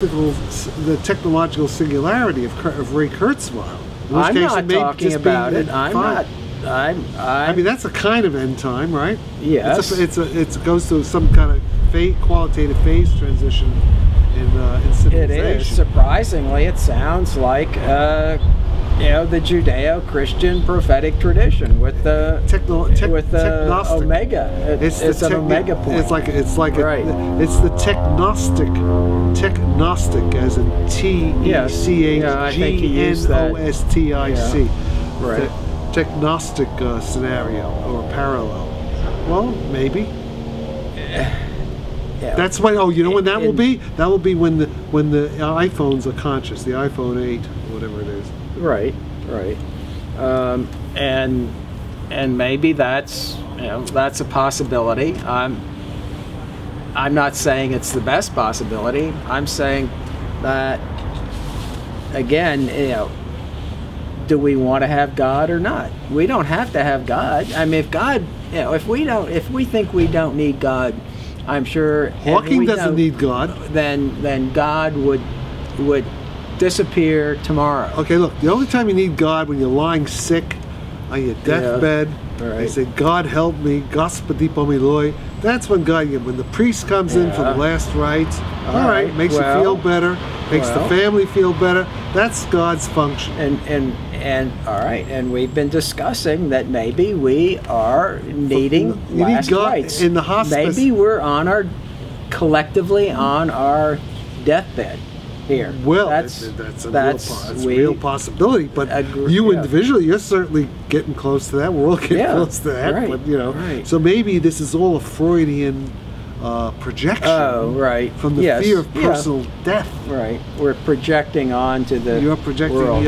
the technological singularity of Ray Kurzweil. I'm not talking about it. I mean, that's a kind of end time, right? Yes. It goes through some kind of qualitative phase transition in civilization. It is. Surprisingly, it sounds like you know, the Judeo-Christian prophetic tradition with the omega. It's an omega point. It's like right. It's the technostic as in TECHGNOSTIC. Yeah. Right. Technostic scenario or parallel. Well, maybe. Yeah. That's when. Oh, you know when that will be? That will be when the iPhones are conscious. The iPhone 8 or whatever it is. Right. Right. And maybe that's, you know, that's a possibility. I'm not saying it's the best possibility. I'm saying that, again, you know, do we want to have God or not? We don't have to have God. I mean, if God, you know, if we think we don't need God, I'm sure Hawking doesn't need God. Then God would disappear tomorrow. Okay, look, the only time you need God when you're lying sick on your deathbed, right. You say, God help me, Gospodi pomiloi. That's when when the priest comes in for the last rites. All right, makes you feel better, makes the family feel better. That's God's function. And all right, and we've been discussing that maybe we are needing last rites. In the hospice. Maybe we're collectively on our deathbed here. Well, that's a real possibility. But you individually, you're certainly getting close to that. We're all getting close to that. Right, but, you know, so maybe this is all a Freudian projection. Oh, right. From the fear of personal death. Right. We're projecting onto the You're projecting. world.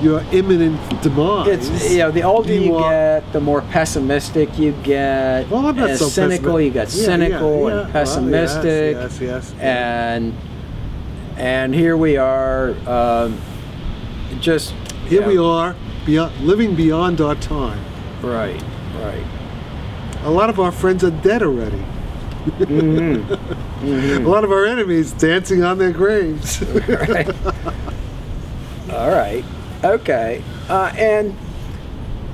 Your imminent demise. It's, you know, the older you get, the more pessimistic you get. Well, I'm not so cynical. You get cynical and pessimistic. Well, yes. And here we are, we are, living beyond our time. Right. A lot of our friends are dead already. A lot of our enemies dancing on their graves. Right. All right. Okay. And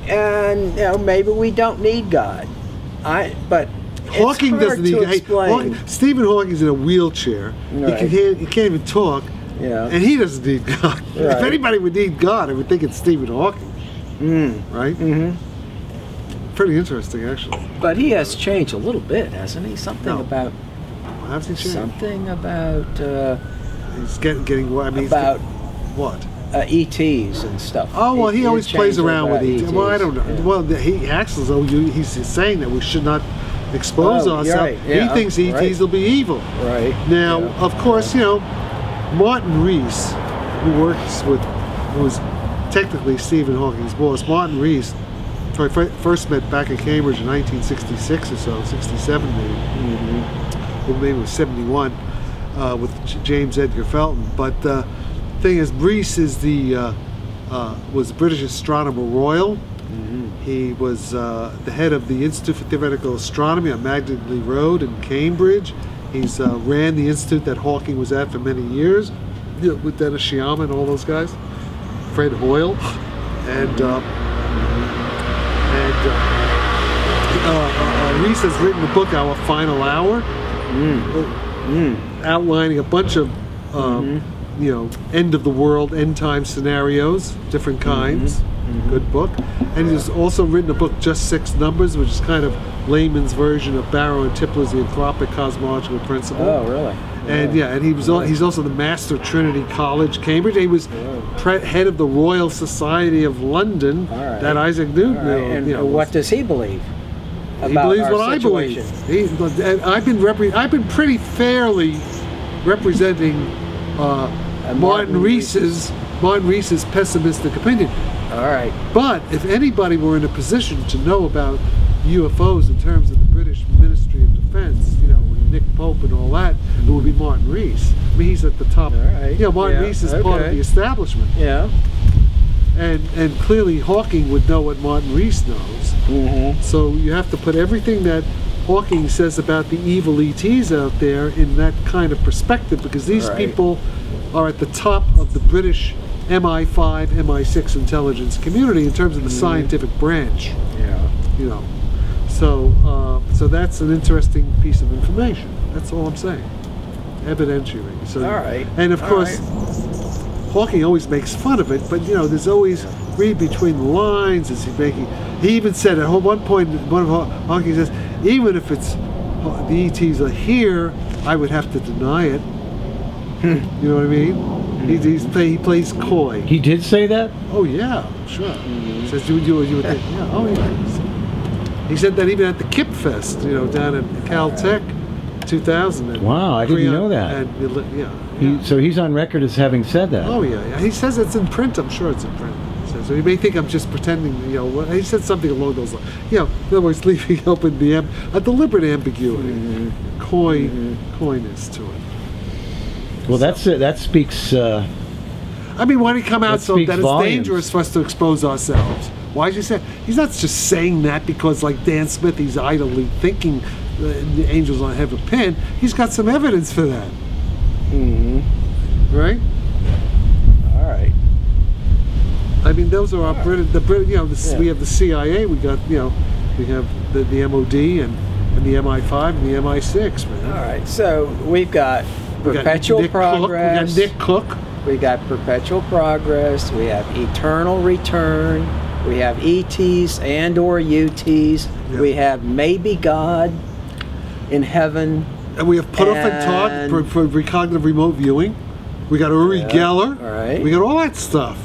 you know, maybe we don't need God. But Hawking doesn't need God. Stephen Hawking's in a wheelchair. Right. He can't even talk. Yeah. And he doesn't need God. Right. If anybody would need God, I would think it's Stephen Hawking. Right? Pretty interesting, actually. But he has changed a little bit, hasn't he? Something about. How's he changed? Something about. He's getting what? I mean, about what? ETs and stuff. Oh well, he always plays around with ETs. Well, I don't know. Yeah. Well, he acts as though he's saying that we should not expose ourselves. Right. Yeah. He thinks ETs will be evil. Right. Now, of course, you know, Martin Rees, who was technically Stephen Hawking's boss. Martin Rees, who I first met back at Cambridge in 1966 or so, 67 maybe. Well, maybe it was 71 with James Edgar Felton. But the thing is, Rees is was British Astronomer Royal. He was the head of the Institute for Theoretical Astronomy on Magdalene Road in Cambridge. He's ran the institute that Hawking was at for many years, you know, with Dennis Sciama and all those guys, Fred Hoyle, and Rees has written a book, Our Final Hour, outlining a bunch of you know, end of the world, end time scenarios, different kinds. Good book. And he's also written a book, Just Six Numbers, which is kind of layman's version of Barrow and Tipler's The Anthropic Cosmological Principle. Oh, really? And and he's also the Master of Trinity College, Cambridge. He was head of the Royal Society of London, that Isaac Newton. And you know, what does he believe? He believes what I believe. I've been pretty fairly representing Martin Rees's pessimistic opinion. All right. But if anybody were in a position to know about UFOs in terms of the British Ministry of Defense, you know, with Nick Pope and all that, it would be Martin Rees. I mean, he's at the top. All right. You know, Martin Rees is part of the establishment. Yeah. And clearly Hawking would know what Martin Rees knows. So you have to put everything that Hawking says about the evil ETs out there in that kind of perspective, because these people are at the top of the British MI5, MI6 intelligence community in terms of the scientific branch. You know, so that's an interesting piece of information. That's all I'm saying. Evidentiary. So, and of course, Hawking always makes fun of it, but you know, there's always read between the lines. Is he making? He even said at one point, one of Hawking says, even if it's the ETs are here, I would have to deny it. You know what I mean? He plays coy. He did say that? Oh yeah, sure. He says you would think, yeah, oh yeah. He said that even at the Kip Fest, you know, down at Caltech, 2000. Wow, I didn't know that. And, so he's on record as having said that. Oh yeah. He says it's in print. I'm sure it's in print. So you may think I'm just pretending. You know, he said something along those lines. You know, in other words, leaving open a deliberate ambiguity, coyness to it. Well, that speaks. I mean, why did he come out so that it's dangerous for us to expose ourselves? Why did you say? He's not just saying that because, like Dan Smith, he's idly thinking the angels don't have a pin. He's got some evidence for that. Right? All right. I mean, those are our you know, we have the CIA. We got, you know, we have the MOD and the MI5 and the MI6. Man. All right. So we've got perpetual progress. We got Nick Cook. We got perpetual progress. We have eternal return. We have ETs and/or UTs. Yeah. We have maybe God in heaven. And we have Put Off and Talk for recognitive remote viewing. We got Uri Geller. All right. We got all that stuff.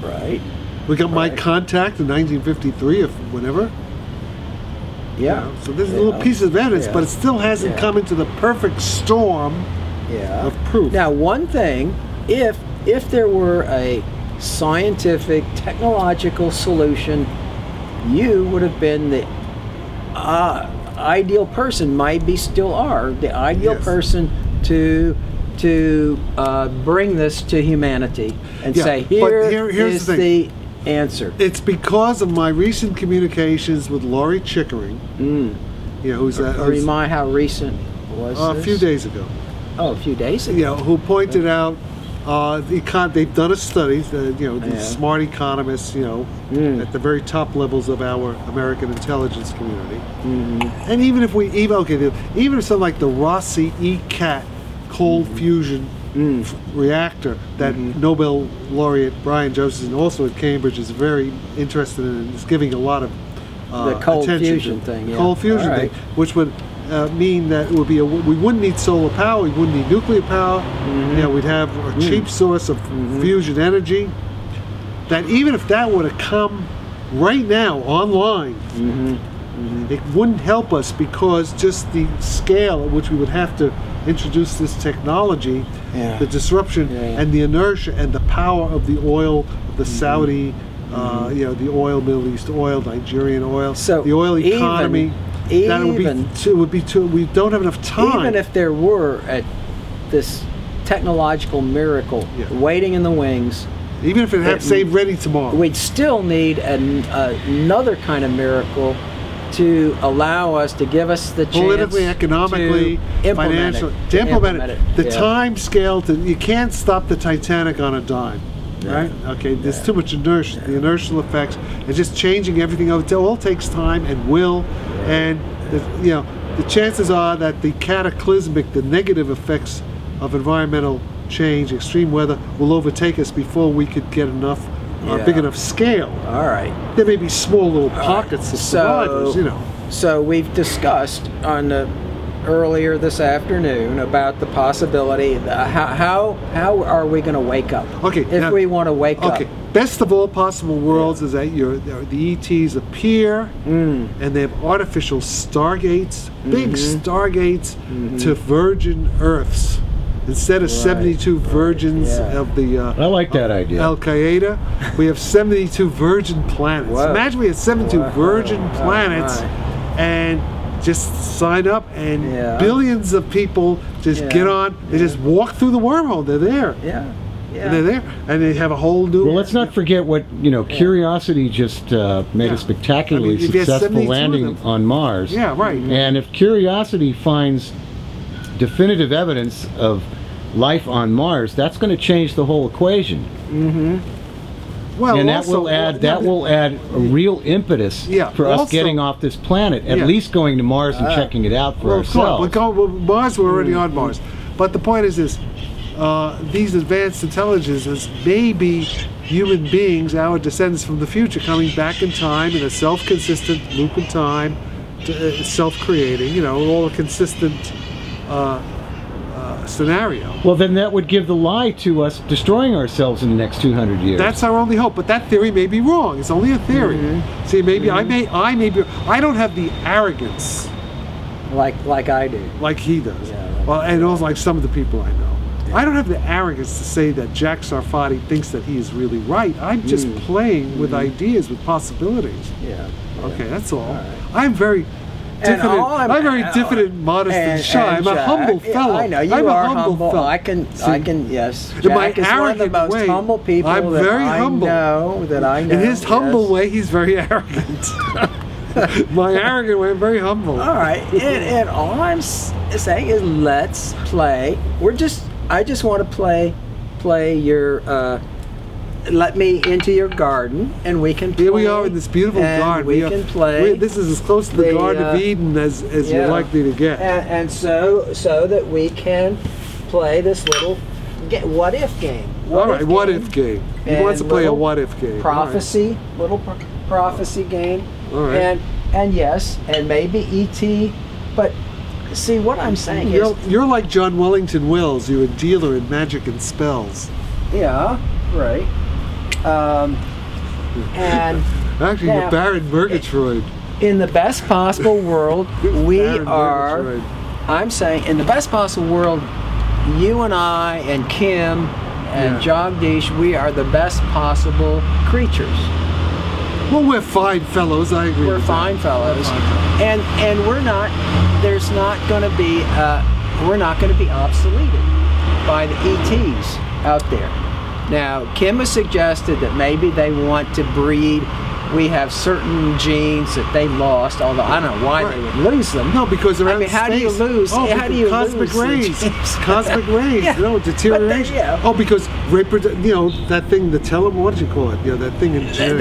Right. We got My Contact in 1953, if whenever. Yeah. You know, so there's little pieces of evidence, but it still hasn't come into the perfect storm of proof. Now, one thing, if there were a scientific, technological solution, you would have been the ideal person, maybe still are, the ideal person to bring this to humanity and say, here's the answer. It's because of my recent communications with Laurie Chickering. You know, who's remind how recent was this? A few days ago. Oh, a few days ago. You know, who pointed out they've done a study. You know, these smart economists. You know, at the very top levels of our American intelligence community. And even if even if something like the Rossi ECAT cold fusion reactor that Nobel laureate Brian Josephson, also at Cambridge, is very interested in and is giving a lot of the cold attention fusion to. thing. Cold fusion thing, which would mean that it would be we wouldn't need solar power, we wouldn't need nuclear power. You know, we'd have a cheap source of fusion energy. That even if that were to come right now online, it wouldn't help us because just the scale at which we would have to introduce this technology, the disruption and the inertia and the power of the oil, the Saudi, you know, the oil, Middle East oil, Nigerian oil, so the oil economy. That would be too. We don't have enough time. Even if there were this technological miracle waiting in the wings, even if it had saved ready tomorrow, we'd still need another kind of miracle to allow us, to give us the chance politically, economically, financially, to implement it. The time scale, you can't stop the Titanic on a dime, right? Okay, there's too much inertia, the inertial effects, and just changing everything. It all takes time and will, and you know, the chances are that the cataclysmic, the negative effects of environmental change, extreme weather, will overtake us before we could get enough. Big enough scale. All right. There may be small little pockets of survivors, you know. So we've discussed earlier this afternoon about the possibility. How are we going to wake up? Okay. If we want to wake up. Okay. Best of all possible worlds is that the ETs appear and they have artificial stargates, big stargates to virgin Earths. Instead of 72 virgins of the I like that idea. Al Qaeda, we have 72 virgin planets. Imagine we had 72 virgin planets and just sign up and billions of people just get on. They just walk through the wormhole. They're there. Yeah. And they're there, and they have a whole new. Well, let's not forget what Curiosity just made a spectacularly if you had successful 72 of landing them. on Mars. Yeah, right. And if Curiosity finds definitive evidence of life on Mars, that's going to change the whole equation. Well, And that also, will add a real impetus for us also- getting off this planet, at Yeah. least going to Mars and checking it out for Well, of course, ourselves. well, Mars, we're already on Mars. But the point is this, these advanced intelligences may be human beings, our descendants from the future, coming back in time in a self-consistent loop in time, self-creating, all a consistent scenario. Well, then that would give the lie to us destroying ourselves in the next 200 years. That's our only hope, but that theory may be wrong. It's only a theory. See, maybe I may be. I don't have the arrogance Like I do. like he does. Yeah. Well, and also like some of the people I know. I don't have the arrogance to say that Jack Sarfatti thinks that he is really right. I'm just playing with ideas, with possibilities. Yeah. Okay, that's all. right. I'm very And diffident. all I'm very diffident, modest, and shy. I'm a Jack, humble fellow. I know you I'm are a humble fellow. I can, yes. In my Jack is one of the arrogant most way, humble people I'm that very I humble. know. That I know. In his humble yes. way, he's very arrogant. My arrogant way, I'm very humble. All right, and all I'm saying is let's play. I just want to play your. Let me into your garden, and we can play. Here we are in this beautiful and garden. We can play. This is as close to the Garden of Eden as you're likely to get. And so that we can play this little what if game. What if game? He wants to play a what if game. Prophecy, little prophecy game. All right. And yes, and maybe E.T. But see what I'm saying is you're like John Wellington Wells. You're a dealer in magic and spells. yeah, right. And Actually, now, you're Baron Murgatroyd. in the best possible world, we Baron are. Murgatroyd. I'm saying, in the best possible world, you and I and Kim and Jagdish, we are the best possible creatures. Well, we're fine fellows. I agree. We're with fine that. fellows, We're fine fellows. and we're not. There's not going to be. We're not going to be obsoleted by the ETs out there. Now, Kim has suggested that maybe they want to breed. We have certain genes that they lost, although I don't know why they would lose them. No, because they're I out mean, in how do you space. lose? Oh, How do you cosmic lose rays? the genes? Cosmic rays. Yeah. Deterioration. But they, Oh, because that thing, what did you call it? That thing in genetic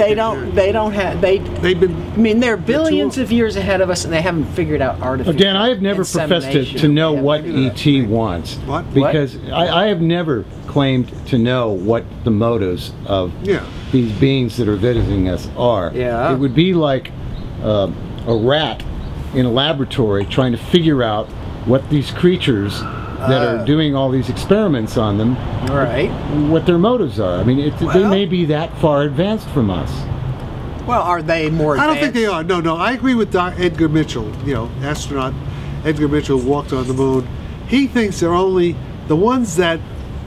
They don't have. They've been. I mean, they're billions of years ahead of us, and they haven't figured out artificial Again, I have never professed to know what ET wants. What? Because I have never claimed to know what the motives of these beings that are visiting us are. Yeah. It would be like a rat in a laboratory trying to figure out what these creatures that are doing all these experiments on them, what their motives are. I mean, they may be that far advanced from us. Well, are they more advanced? I don't think they are. No, I agree with Edgar Mitchell, astronaut Edgar Mitchell walked on the moon. He thinks they're only the ones that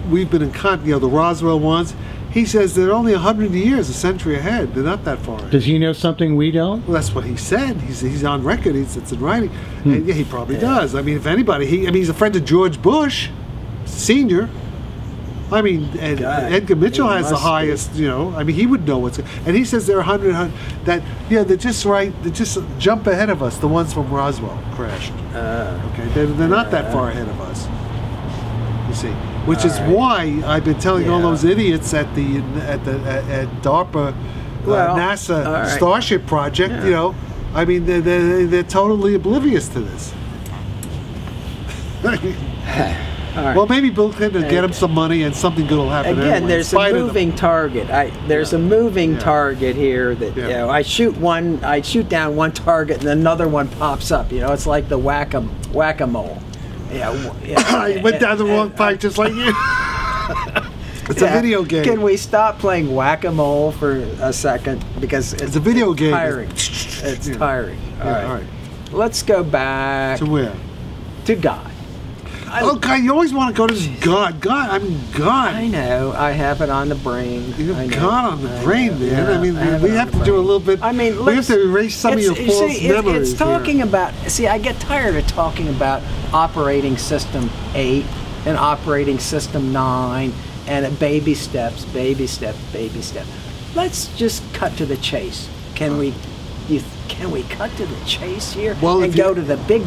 we've been in contact, the Roswell ones. He says they're only 100 years, a century ahead. They're not that far ahead. Does he know something we don't? Well, that's what he said. He's on record. It's in writing. And he probably does. I mean, if anybody, he's a friend of George Bush, Senior. I mean, Edgar Mitchell has the highest. I mean, he would know what's. And he says they're 100. That they're just right. They just jump ahead of us. The ones from Roswell crashed. Okay, they're not that far ahead of us. You see. Which is why I've been telling all those idiots at DARPA, NASA Starship project. I mean, they're totally oblivious to this. Well, maybe Bill Clinton will get him some money and something good will happen. Again, anyway, there's a moving target. There's a moving target here that I shoot down one target and another one pops up. It's like the whack-a-mole. I went down the wrong pipe just like you. It's a video game. Can we stop playing whack-a-mole for a second? Because it's a video game. Tiring. It's tiring. All right. Let's go back. To where? To God. God, you always want to go to God. God. I know. I have it on the brain. You have God on the brain, man. Yeah, I mean, we have to do a little bit. I mean, we have to erase some of your false memories. It's talking about. See, I get tired of talking about operating system 8 and operating system 9 and baby steps, baby step, baby step. Let's just cut to the chase. Can we cut to the chase here and go to the big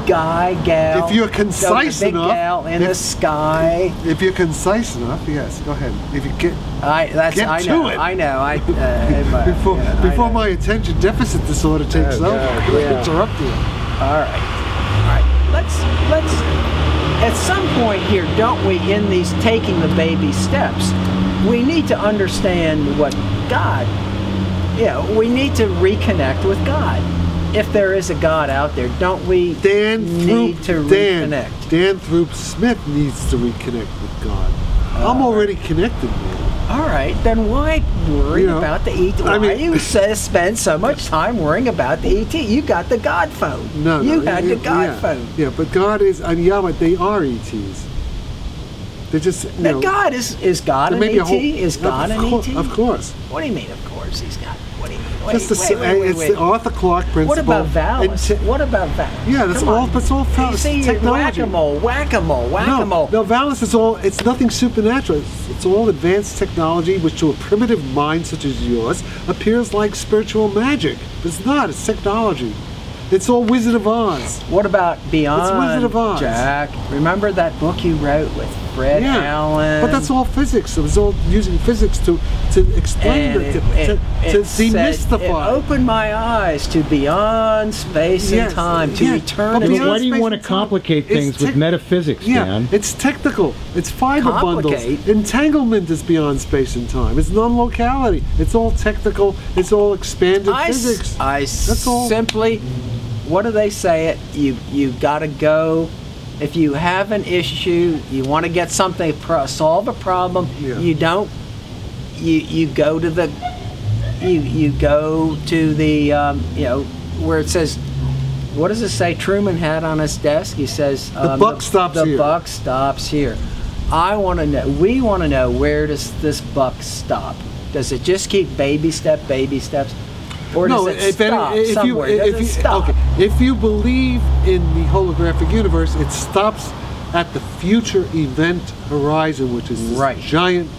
guy, gal? If you're concise big enough, gal in the sky. If you're concise enough, yes, go ahead. If you get I know. Before my attention deficit disorder takes over, I interrupt you. All right. Let's at some point here, don't we? In these taking the baby steps, we need to understand what God. We need to reconnect with God. If there is a God out there, don't we need to reconnect? Dan Throop Smith needs to reconnect with God. I'm already connected, man. All right, then why worry about the ET? Why you spend so much time worrying about the ET? You got the God phone. You had the God phone. Yeah, but God is, but they are ETs. They're just, God is God an ET? Is God an ET? Of course. What do you mean, of course, he's God? What do you mean? It's the Arthur Clarke principle. What about Valis? What about Valis? Yeah, that's all technology. Whack-a-mole. No, Valis is all, it's nothing supernatural. It's all advanced technology which to a primitive mind such as yours appears like spiritual magic. But it's not, it's technology. It's all Wizard of Oz. What about Beyond, it's Wizard of Oz. Jack? Remember that book you wrote with Fred Allen? But that's all physics. It was all using physics to explain to demystify. It opened my eyes to beyond space and time, to eternity. But why do you want to complicate things with metaphysics, Dan? It's technical. It's fiber bundles. Entanglement is beyond space and time. It's non-locality. It's all technical. It's all expanded physics. That's all. Simply, what do they say? You got to go. If you have an issue, you want to get something, solve a problem. You don't. You go to the. You go to the. Where it says. What does it say? Truman had on his desk. He says the buck stops here. The buck stops here. I want to know. We want to know, where does this buck stop? Does it just keep baby steps? Or does it stop somewhere? If you believe in the holographic universe, it stops at the future event horizon, which is this giant,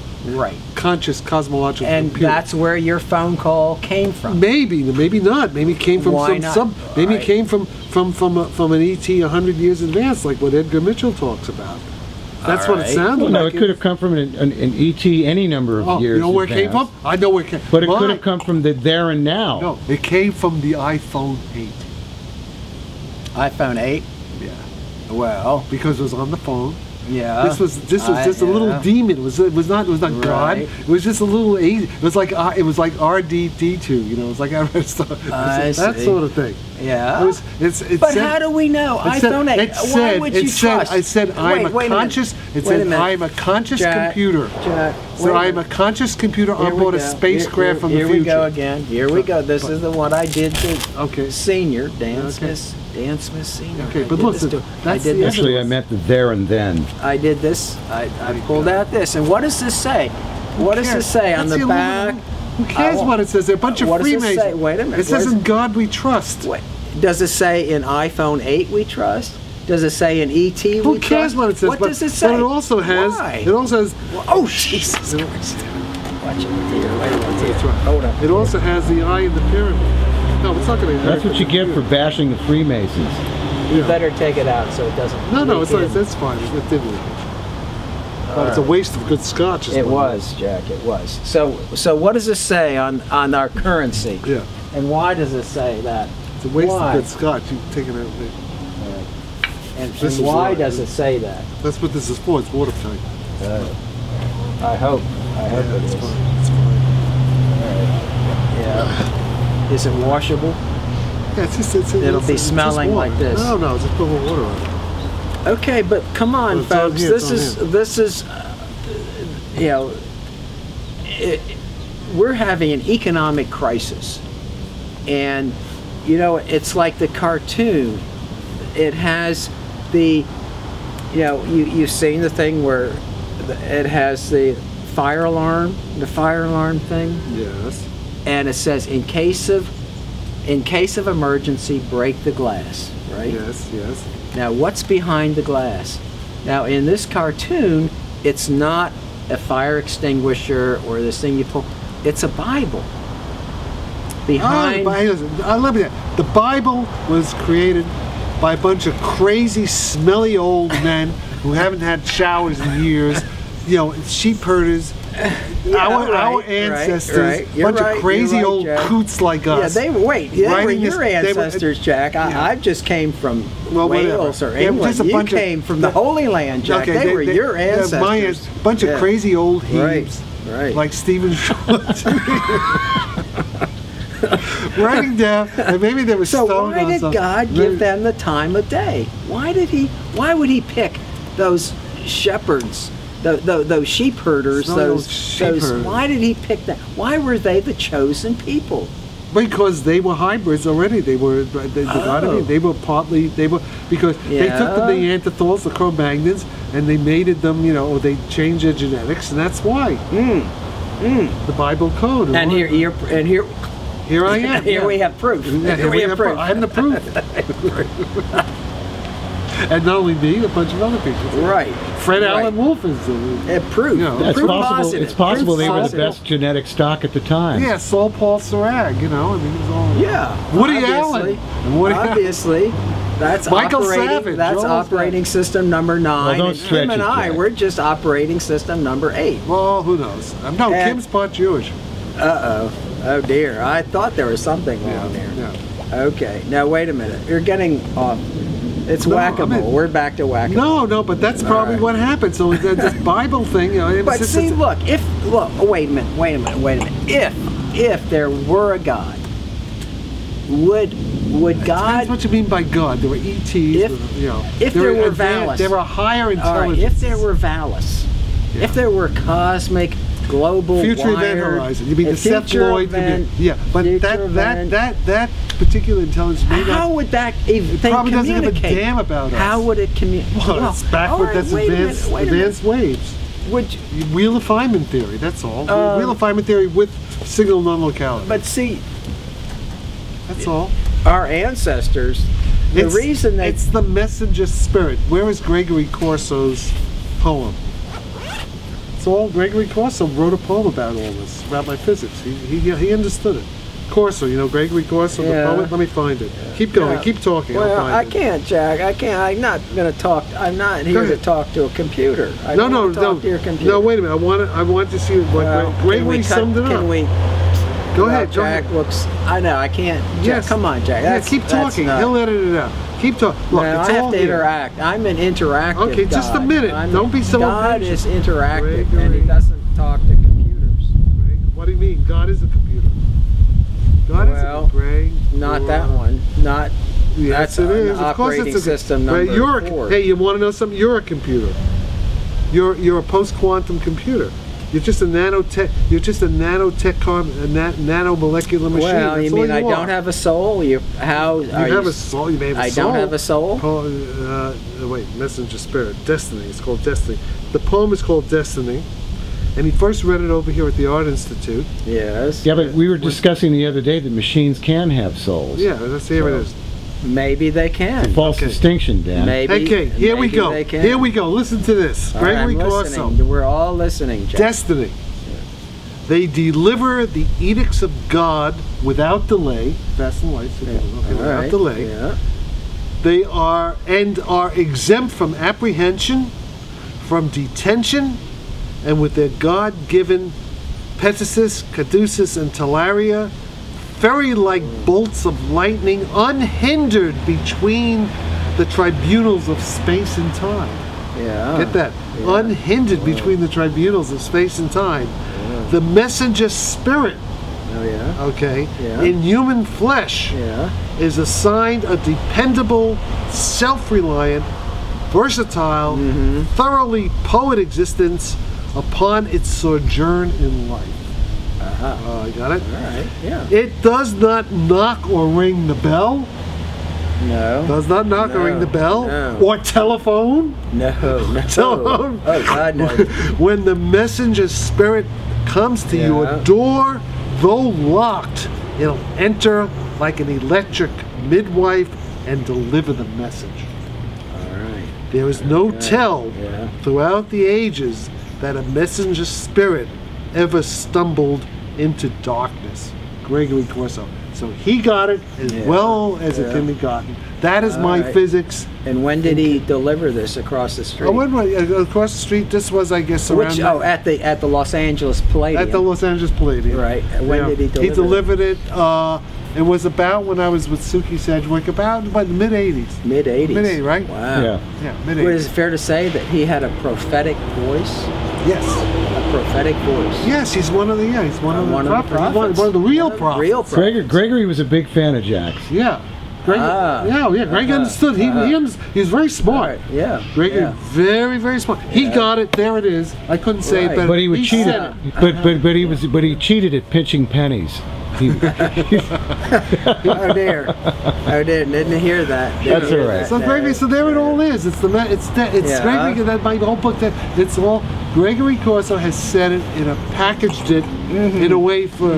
conscious cosmological computer. And that's where your phone call came from. Maybe not. Maybe it came from Maybe it came from an ET 100 years in advance, like what Edgar Mitchell talks about. That's what it sounded like. No, it could have come from an ET any number of years. You know where it came from? I know where it came from. But it could have come from the there and now. No, it came from the iPhone 8. iPhone 8? Yeah. Well, because it was on the phone. Yeah. This was just a little demon. It was not God. It was just a little. It was like RDD2. It was like that sort of thing. Yeah. But how do we know? iPhone 8. Why would you trust? I said I'm a conscious. It said I'm a conscious computer. So I'm a conscious computer on board a spacecraft from the future. Here we go again. Here we go. This is the one I did to Senior Dan Smith. Dan Smith Senior. Okay, but listen. Actually, I meant the there and then. I did this. I pulled out this. And what does this say? What does this say on the back? Who cares what it says? They're a bunch of Freemasons. Wait a minute. It says in God we trust. Wait. Does it say in iPhone 8 we trust? Does it say in ET we trust? Who cares what it says? What does it say? But it also has. Why? It also has. Oh, Jesus Christ. Watch it here. Wait a minute. That's right. Hold on. It also has the eye in the pyramid. No, it's not going to. That's what you get for bashing the Freemasons. You better take it out so it doesn't. No, it's not. That's fine. It didn't leak. But it's a waste of good scotch. It was, Jack. It was. So what does it say on our currency? Yeah. And why does it say that? It's a waste of good scotch. You've taken out. And why does it say that? That's what this is for. It's watertight. I hope it is. It's fine. It's fine. All right. Yeah. Is it washable? Yeah, it'll be smelling like this. No, just put more water on it. Okay, but come on, folks. This is, we're having an economic crisis, and it's like the cartoon. It has the, you've seen the thing where it has the fire alarm thing. Yes. And it says in case of emergency, break the glass. Right. Yes. Now, what's behind the glass? Now, in this cartoon, it's not a fire extinguisher or this thing you pull. It's a Bible. Behind. I love that. The Bible was created by a bunch of crazy, smelly old men who haven't had showers in years. You know, sheep herders. Our ancestors, bunch of crazy old coots like us. Yeah, they were your ancestors, Jack. I just came from Wales or England. You came from the Holy Land, Jack. They were your ancestors. Bunch of crazy old heaves, like Stephen Schwartz. Writing down, and maybe they were stoned on something. So why did God give them the time of day? Why would He pick those shepherds? Those sheep herders, why did He pick them? Why were they the chosen people? Because they were hybrids already. They were, because they took the Neanderthals, the Cro-Magnons, and they mated them, or they changed their genetics, and that's why. The Bible code. And here I am. Here we have proof. Here we have proof. I have the proof. And not only me, a bunch of other people. Right. Fred Allen Wolf is proof. It's possible. It's possible they were the best genetic stock at the time. Yeah, Saul Paul Sarag. It was all. Yeah. Woody Allen. Obviously. That's Michael operating, Savage. That's operating system number 9. Well, and Kim and I, we're just operating system number 8. Well, who knows? No, Kim's part Jewish. Oh dear. I thought there was something wrong there. Yeah. Okay. Now wait a minute. You're getting off. It's whack-a-mole. We're back to whack-a-mole. No, but that's probably what happened. So this Bible thing, But see, look. Wait a minute. If there were a God, would God? That's what you mean by God. There were ETs. If there were Valis, there were higher intelligence. All right, if there were Valis, if there were cosmic, global, future event horizon. You mean the Seth Lloyd? But that particular intelligence may not. How would that even probably communicate? Doesn't give a damn about us. How would it communicate? Well, it's backward. That's advanced waves. Wheel of Feynman theory. That's all. Wheel of Feynman theory with signal non-locality. But see, that's all. Our ancestors. It's the messenger spirit. Where is Gregory Corso's poem? All Gregory Corso wrote a poem about all this, about my physics. He understood it. Corso, Gregory Corso, the poet. Let me find it. Keep going. Keep talking. Well, I can't, Jack. I can't. I'm not going to talk. I'm not here to talk to a computer. No. Talk to your computer. No, wait a minute. I want to see what Gregory summed it up. Can we? Go ahead, Jack. Looks. I know. I can't. Jack, yes. Come on, Jack. Keep talking. He'll edit it out. Keep talking. Look, I have to interact. I'm an interactive. Okay, just a minute. Don't be so God is interactive, and He doesn't talk to computers. What do you mean? God is a computer. God is a computer. Not that one. Not. Yes, it is. Of course, it's a system number 4. Hey, you want to know something? You're a computer. You're a post-quantum compuber. You're just a nanotech. You're just a nanomolecular machine. Well, you mean I don't have a soul? You have a soul. You may have a soul. I don't have a soul. Wait, messenger spirit, destiny. It's called Destiny. The poem is called Destiny, and he first read it over here at the Art Institute. Yes. Yeah, but we were discussing the other day that machines can have souls. Yeah, here it is. Maybe they can. It's a false distinction, Dan. Okay, here we go. Here we go. Listen to this. Gregory Corso. We're all listening, Jack. Destiny. They deliver the edicts of God without delay. Fast and light. Without delay. Yeah. They are exempt from apprehension, from detention, and with their God-given Pt6, caduceus, and talaria, fairy-like bolts of lightning, unhindered between the tribunals of space and time. Yeah. Get that? Yeah. Unhindered between the tribunals of space and time. Yeah. The messenger spirit, in human flesh, is assigned a dependable, self-reliant, versatile, thoroughly poet existence upon its sojourn in life. I got it? All right, yeah. It does not knock or ring the bell. No. Does not knock or ring the bell. No. Or telephone. No. Telephone. Oh, God, no. When the messenger spirit comes to your door, though locked, it'll enter like an electric midwife and deliver the message. All right. There is no tell throughout the ages that a messenger spirit ever stumbled into darkness. Gregory Corso. So he got it as well as it can be gotten. That is my physics. And when did he deliver this across the street? I went across the street. This was, I guess, around. At the Los Angeles Palladium. At the Los Angeles Palladium. Right. When did he deliver it? He delivered it. It was about when I was with Suki Sedgwick, about the mid '80s. Mid '80s. Mid '80s, right? Wow. Yeah. Mid '80s. Is it fair to say that he had a prophetic voice? Yes. A prophetic voice. Yes, he's one of the he's one of the prophets. prophets. One of the real prophets. Real prophets. Gregory was a big fan of Jack's. Yeah. Greg, Greg understood. He was very smart. Right. Yeah. Greg, very, very smart. He got it. There it is. I couldn't say it better. But he would cheat it. But he cheated at pinching pennies. Oh dear! Didn't hear that. That's all right. So Gregory, so there it all is. It's Gregory. That my whole book. That it's all Gregory Corso has said it packaged it in a way for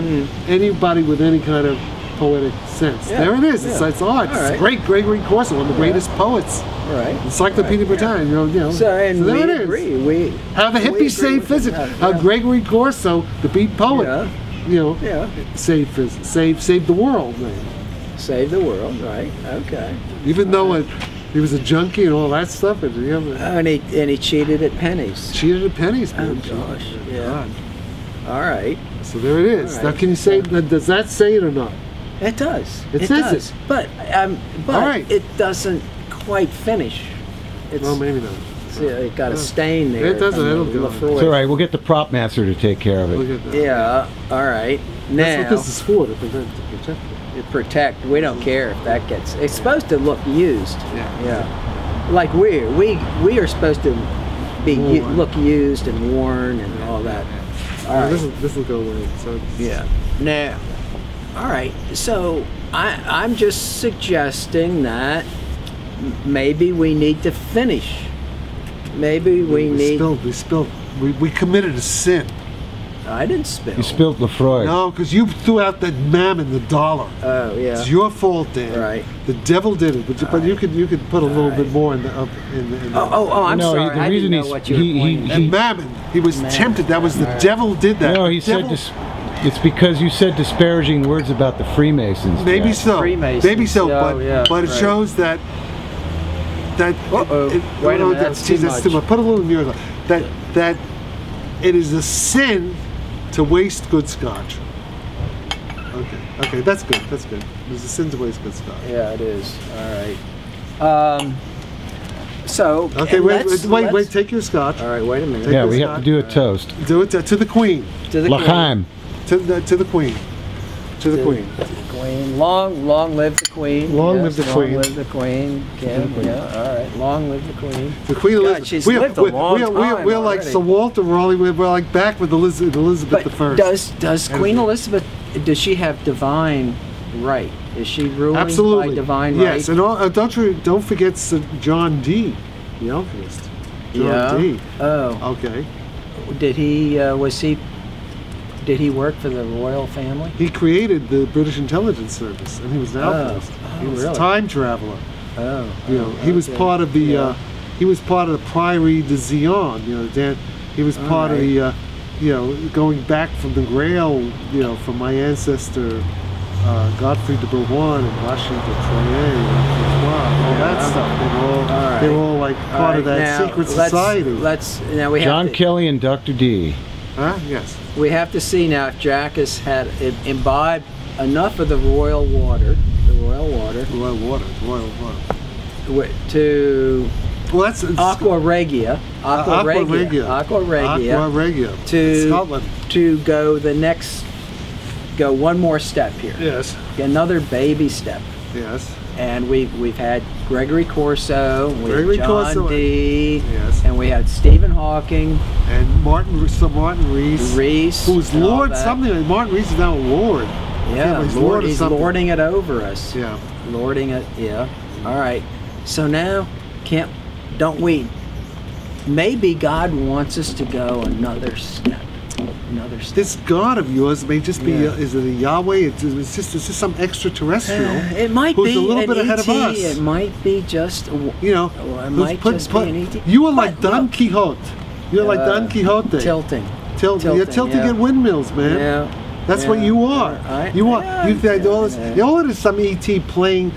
anybody with any kind of poetic sense. There it is. It's art. It's great Gregory Corso, one of the greatest poets. Right. Encyclopedia Britannica. You know. So there it is. Agree. How the hippies save physics. How Gregory Corso, the beat poet. Save the world, man. Save the world, right? Okay. Even though he was a junkie and all that stuff, and he cheated at pennies. Cheated at pennies, man. Oh gosh, yeah. All right. So there it is. Right. Now, can you say? Does that say it or not? It does. It says does. it. But it doesn't quite finish. Well, maybe not. It got a stain there. It doesn't. It'll go. It's all right. We'll get the prop master to take care of it. Yeah. All right. Now, that's what this is for, to protect it. Protect. We don't care if that gets. It's supposed to look used. Yeah. Like we are supposed to be look used and worn and all that. All right. This will go away. So Now. All right. So I'm just suggesting that maybe we need to finish. Maybe we committed a sin. I didn't spill. You spilled Lefroy. No, because you threw out the mammon, the dollar. Oh yeah. It's your fault, Dan. Right. The devil did it, but you could put a little bit more in the. I'm sorry. The reason and mammon, he was tempted. That was the devil did that. No, he said it's because you said disparaging words about the Freemasons. Maybe so. Maybe so. But it shows that. Wait a minute, that's too much. Put a little nearer. That it is a sin to waste good scotch. Okay, that's good. There's a sin to waste good scotch. Yeah, it is. All right. So. Okay, wait. Take your scotch. All right, wait a minute. We have to do a toast. Do it to the Queen. To the L'chaim. To the Queen. To the Queen. Long live the Queen. Long live the Queen. Long live the Queen. All right. Long live the Queen. The Queen Elizabeth. She's lived a long time. We're like Sir Walter Raleigh. We're like back with Elizabeth I. Does Queen Elizabeth? Does she have divine right? Is she ruling by divine right? Yes, and don't forget Sir John Dee, the alchemist. John Dee. Oh. Okay. Did he work for the royal family? He created the British Intelligence Service, and he was an alchemist. He was a time traveler. He was part of the. He was part of the Priory de Zion. He was part of the. Going back from the Grail. From my ancestor, Godfrey de Bourbon and Washington Troyer, all that stuff. They were all like part of that secret society. We John Kelly and Dr. D. Yes. We have to see now if Jack has had imbibed enough of the royal water. To that's Aqua Regia. To Scotland. To go one more step here. Yes. Another baby step. Yes. And we've had Gregory Corso, John Dee, yes, and we had Stephen Hawking, and Martin Rees, who's Lord something. Martin Rees is now a Lord. Yeah, he's lording it over us. Yeah, lording it. Yeah. All right. So now, don't we? Maybe God wants us to go another step. another star. This God of yours may just be, Yeah. is it a Yahweh? It's just some extraterrestrial It might who's be a little an bit ahead of ET. us. It might be just, You know, it who's might just be an ET. you are like But Don look, Quixote. You're like Don Quixote. tilting. You're tilting yeah. at windmills, man. Yeah. That's yeah. what you are. You are. Yeah, You think all this. yeah. All it is some ET playing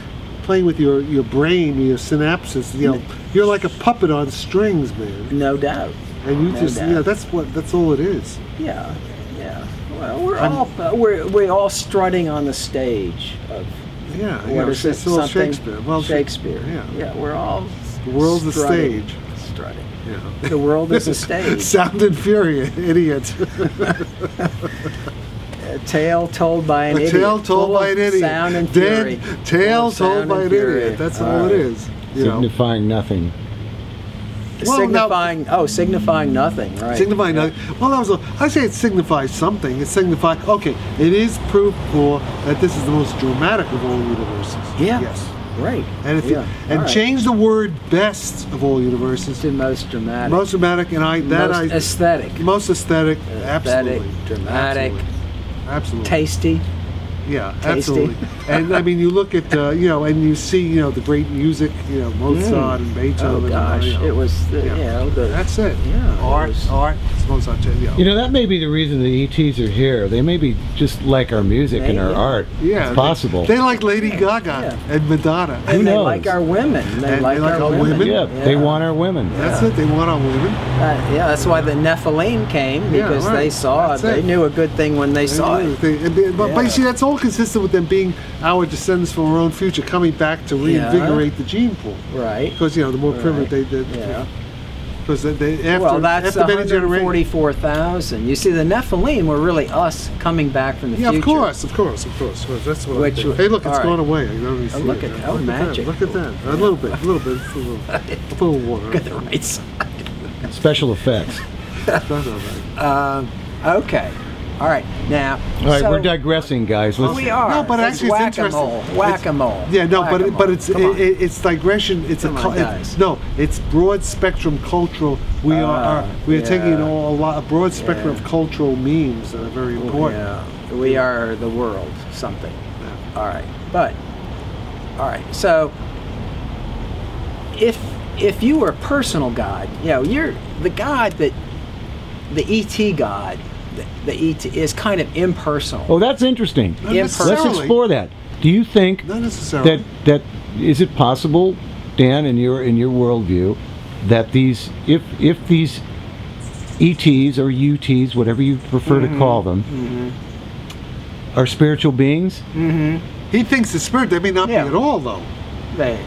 with your brain, your synapses. You know, you're like a puppet on strings, man. No doubt. And you No just, doubt. you know, that's all it is. Yeah, yeah. Well, we're all strutting on the stage of Yeah. what is it? It's all Something Shakespeare. Well, Shakespeare. Yeah. We're all. The world's a strutting. stage. Strutting. Yeah. The world is a stage. Sound and fury, idiot. A tale told by an idiot. Tale told full by of an idiot. Sound and fury. Tale Full of told sound by and an fury. idiot. That's all it is. You know. Signifying nothing. Well, Signifying. Signifying nothing. Right. Signifying nothing. Well, I say it signifies something. It signifies, okay, it is proof for that this is the most dramatic of all universes. Yeah. Yes. Right. And if yeah. and All right. change the word best of all universes. to most dramatic. Most dramatic, and most aesthetic. most aesthetic, absolutely. Dramatic. Absolutely. Tasty. Yeah, Tasty. absolutely. And I mean, you look at you know, and you see, you know, the great music, you know, Mozart and Beethoven. Oh gosh, you know. it was the, Yeah. you know, the That's it. Yeah, it Art. was- It's Mozart. You know. You know, that may be the reason the ETs are here. They may be just like our music and our Maybe. art. Yeah, It's possible. They like Lady Gaga Yeah. and Madonna. and they knows? like our women. They And like our women. Yeah, they want our women. That's it. They want our women. Yeah, that's why the Nephilim came, Yeah, because right. they saw That's it. They it. knew a good thing when they saw it. But Yeah. you see, that's all consistent with them being our descendants from our own future, coming back to reinvigorate the gene pool. Right. Because you know, the more primitive they did. Yeah. Because they after Well, that's after many generations. 144,000. You see, the Nephilim were really us coming back from the Yeah, future. of course. Well, that's what Which I think. Hey, look, it's all right. gone away. I don't even see look it. at- oh, Look magic. Look at that. A little bit. Just a little. I'll put a little water. Look at the right side. Special effects. That's all right. Okay. All right. Now. All right, so we're digressing, guys. Let's, We are. No, but It's actually it's interesting. whack-a-mole. Whack-a-mole. Yeah, no, Whack-a-mole. but it's Come on. it's digression. It's Come on, guys. it's broad spectrum cultural. We are taking yeah. a broad spectrum Yeah. of cultural memes that are very important. Yeah. We are the world. Something. All right. But. All right. So. If you were a personal God, you know, you're the God that the ET God. The ET is kind of impersonal. oh, that's interesting. Not Let's necessarily. explore that. Do you think Not necessarily. that is it possible, Dan, in your worldview, that these if these ETs or UTs, whatever you prefer to call them, are spiritual beings? He thinks the spirit. They may not Yeah. be at all, though. They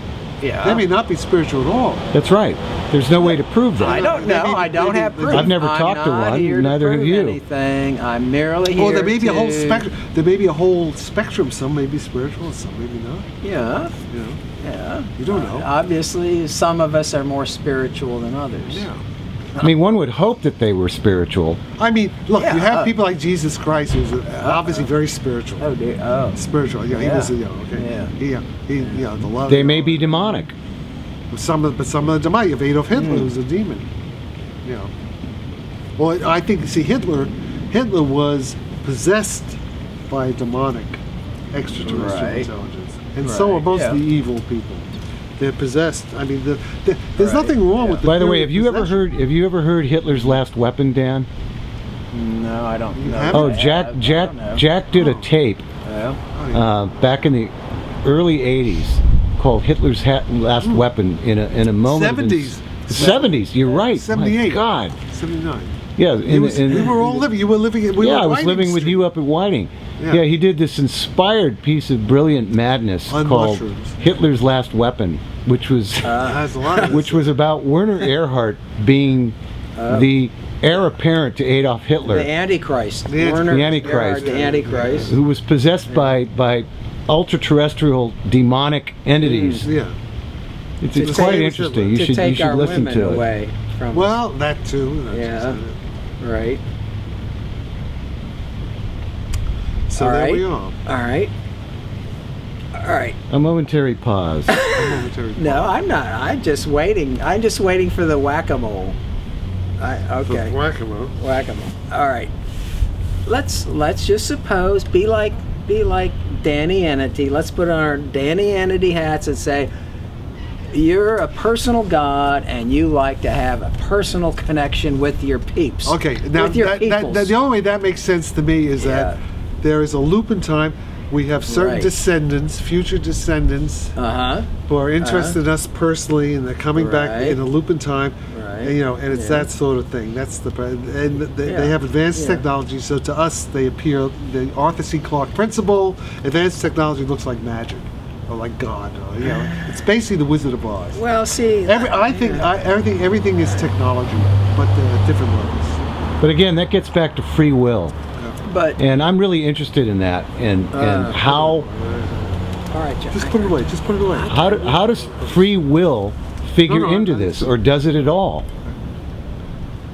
They may not be spiritual at all. That's right. There's no way to prove that. I don't know. I don't have proof. I've never I'm talked to not one, here neither have prove you. Anything. I'm merely here. Or there may be a whole to- spectrum. There may be a whole spectrum. Some may be spiritual, and some maybe not. Yeah. You know. Yeah. You don't know. Obviously, some of us are more spiritual than others. Yeah. I mean, one would hope that they were spiritual. I mean, look, Yeah, you have people like Jesus Christ, who's obviously very spiritual. Oh dear. Oh. Spiritual. Yeah, he Yeah. was. Okay. Yeah. He the love. They may be demonic. But some of them might. You have Adolf Hitler, who's a demon. You know. Well, I think, see, Hitler was possessed by a demonic extraterrestrial Right. intelligence, and so are Right, most yeah. of the evil people. They're possessed. I mean, there's Right, nothing wrong with. The By the way, theory have of you ever possession. heard Hitler's last weapon, Dan? No, I don't know. haven't? Oh, that. Jack I Jack don't know. Jack did a tape Well, Oh, yeah. back in the early '80s called "Hitler's Last Weapon" in a moment. of 70s. 70s. You're right. 78. My God. 79. Yeah. We were all living. You were living. We yeah, were I was Whiting living with Street. you up at Whiting. Yeah. Yeah, he did this inspired piece of brilliant madness On called mushrooms. "Hitler's Last Weapon," which was It has a lot of which was about Werner Erhard being the heir apparent to Adolf Hitler, the Antichrist. The Werner Antichrist. Gerhard, the Antichrist. who was possessed by ultra-terrestrial demonic entities. Yeah. It's To quite take- interesting. You to should take our listen women to it. away from. Well, that too. That's Yeah. just it. Right. So All there right. we are. All right. All right. A momentary pause. A momentary No, I'm not. I'm just waiting. I'm just waiting for the whack-a-mole. Okay. Whack-a-mole. Whack-a-mole. All right. let's just suppose, be like Danny Entity. Let's put on our Danny Entity hats and say, you're a personal God, and you like to have a personal connection with your peeps. Okay, now with your the only way that makes sense to me is that there is a loop in time. We have certain descendants, future descendants, who are interested in us personally, and they're coming back in a loop in time. And, you know, and it's that sort of thing. That's the and they have advanced technology. So to us, they appear the Arthur C. Clarke principle. Advanced technology looks like magic, or like God. Or, you know, it's basically the Wizard of Oz. Well, see, I think everything is technology, but different levels. But again, that gets back to free will. And I'm really interested in that, and how. All right, Jeff. Just put it away. Just put it away. How does free will figure into this, or does it at all?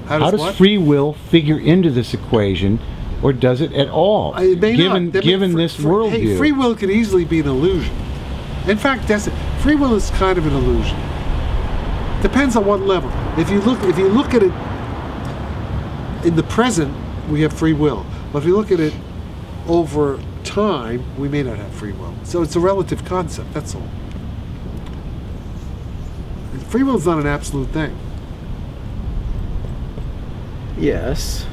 How does free will figure into this equation, or does it at all? Given this worldview, hey, free will could easily be an illusion. In fact, free will is kind of an illusion. Depends on what level. If you look at it in the present, we have free will. But if you look at it over time, we may not have free will. So it's a relative concept, that's all. Free will is not an absolute thing. Yes.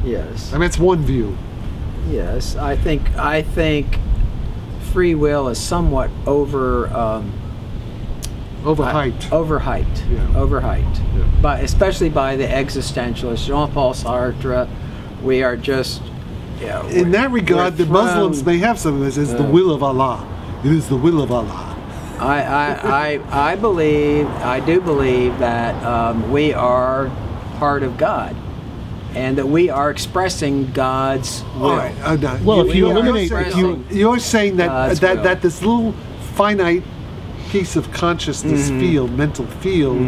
Yes. I mean, it's one view. Yes, I think free will is somewhat overhyped. Overhyped. Yeah. Overhyped. Yeah. But especially by the existentialists, Jean-Paul Sartre. We are just, in that regard, the Muslims may have something that says the will of Allah. It is the will of Allah. I do believe that we are part of God, and that we are expressing God's will. Well, if you eliminate, you're saying that this little finite piece of consciousness field, mental field,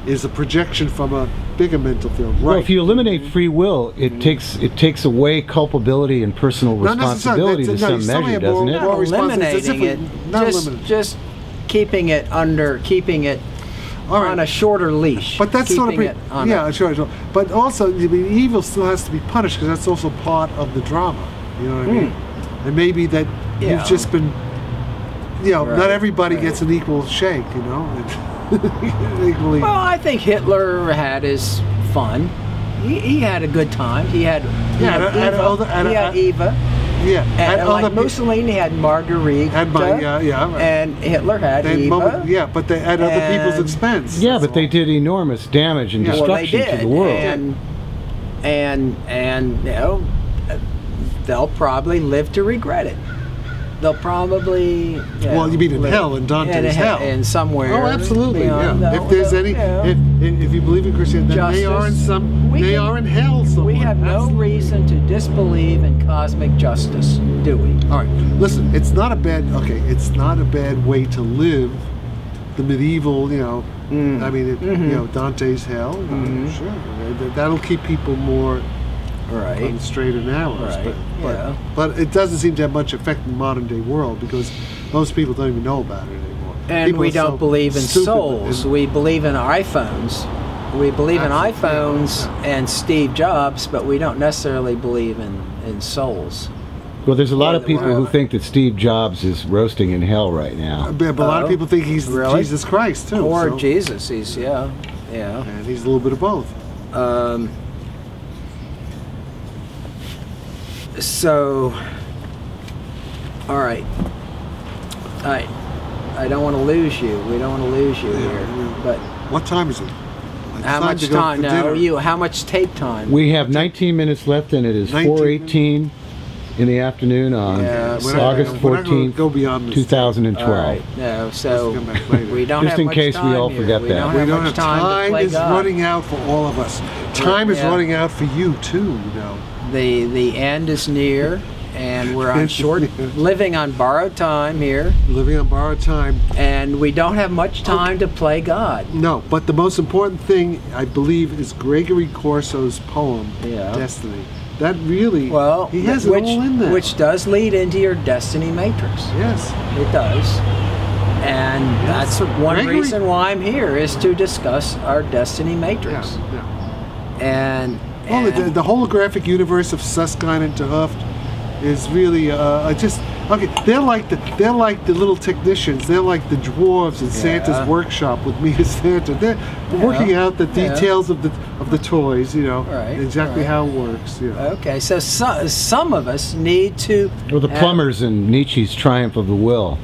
is a projection from a bigger mental field. Right. Well, if you eliminate free will, it takes away culpability and personal responsibility to some measure, doesn't it? Not eliminating it, just keeping it on a shorter leash. But that's sort of sure. But also, evil still has to be punished, because that's also part of the drama. You know what I mean? And maybe that you've just been. Not everybody gets an equal shake, you know. Equally. Well, I think Hitler had his fun. He had a good time. He had Eva. Yeah. And like Mussolini had Margherita. And Hitler had Eva. But they at other people's expense. Yeah, but they did enormous damage and destruction to the world. And they'll probably live to regret it. They'll probably. Well, you mean in hell, in Dante's hell, and somewhere. Oh, absolutely. If there's any, if you believe in Christianity, then they are in they are in hell somewhere. We have no reason to disbelieve in cosmic justice, do we? All right. Listen, it's not a bad. Okay, it's not a bad way to live. The medieval, I mean, Dante's hell. Sure, that'll keep people more. Right. On straight and narrows, right. But it doesn't seem to have much effect in the modern day world, because most people don't even know about it anymore. And people we don't believe in souls. We believe in iPhones. We believe in iPhones and Steve Jobs, but we don't necessarily believe in souls. Well, there's a lot of people who think that Steve Jobs is roasting in hell right now. But a lot of people think he's Jesus Christ too. Or Jesus, he's and he's a little bit of both. So, all right. I don't want to lose you. We don't want to lose you here. But what time is it? How much time? No, how much tape time? We have 19 minutes left, and it is 4:18 in the afternoon on August 14th, 2012. All right. No, so we don't just have in much case time we all here. forget that. We don't have time. Time is running out for all of us. Time is running out for you too. The end is near, and we're on living on borrowed time here. Living on borrowed time. And we don't have much time to play God. No, but the most important thing, I believe, is Gregory Corso's poem, Destiny. That really, he has it all in there. Which does lead into your destiny matrix. Yes. It does. And that's one reason why I'm here, is to discuss our destiny matrix. Yeah. And Well, the holographic universe of Susskind and Tehuft is really just okay. They're like the little technicians. They're like the dwarves in Santa's workshop with me as Santa. They're working out the details of the toys. You know, exactly how it works. Okay, so some of us need to. Or the plumbers in Nietzsche's Triumph of the Will.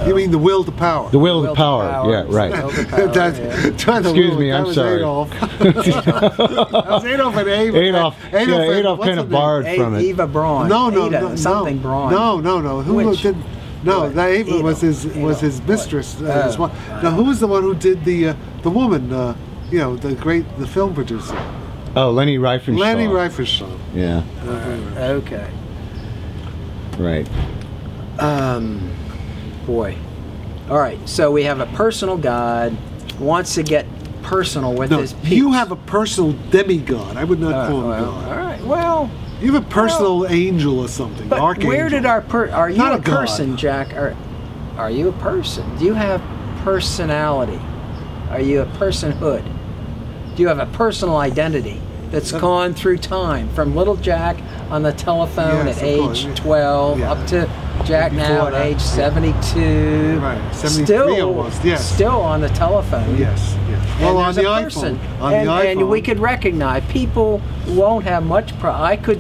You mean the will to power? The will to power. Yeah, right. Excuse me, I'm sorry. Adolf. That was Adolf and Eva. Adolf kind of borrowed from it. Eva Braun. No. Something Braun. No. Who did? No, that Eva was his mistress. Now, who was the one who did the woman? You know, the film producer. Oh, Leni Riefenstahl. Leni Riefenstahl. Yeah. Okay. Right. Boy. All right. So we have a personal God wants to get personal with his peeps. You have a personal demigod. I would not call him God. All right. Well, you have a personal angel or something. But archangel. Where did are you not a person, Jack? Are you a person? Do you have personality? Are you a personhood? Do you have a personal identity that's gone through time from little Jack on the telephone at age 12 up to Jack now at age 72. Right, 73 almost, yes. Still on the telephone. Yes. Well, on the iPhone. And we could recognize people won't have much. I could